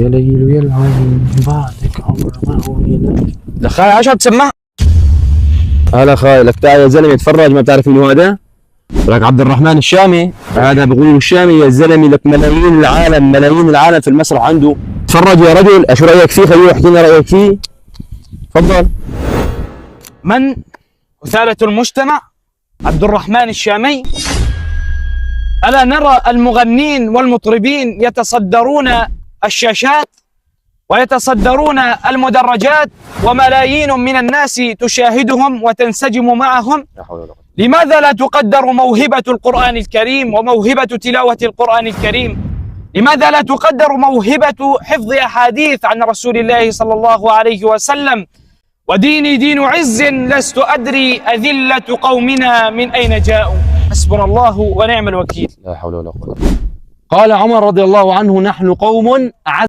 يا ليل يا العين بعدك عمر ما هو ينام. دخلها عشان تسمعها. هلا خاي لك تعال يا زلمه اتفرج، ما بتعرف مين هو هذا؟ لك عبد الرحمن الشامي، هذا بيقولوا الشامي يا زلمه، لك ملايين العالم ملايين العالم في المسرح عنده. تفرج يا رجل، شو رايك فيه؟ خليه يحكي لنا رايك فيه. تفضل. من وثالة المجتمع عبد الرحمن الشامي. ألا نرى المغنين والمطربين يتصدرون الشاشات ويتصدرون المدرجات وملايين من الناس تشاهدهم وتنسجم معهم؟ لماذا لا تقدر موهبة القرآن الكريم وموهبة تلاوة القرآن الكريم؟ لماذا لا تقدر موهبة حفظ أحاديث عن رسول الله صلى الله عليه وسلم؟ وديني دين عز لست أدري أذلة قومنا من أين جاءوا. حسبنا الله ونعم الوكيل. لا حول ولا قوة. قال عمر رضي الله عنه: نحن قوم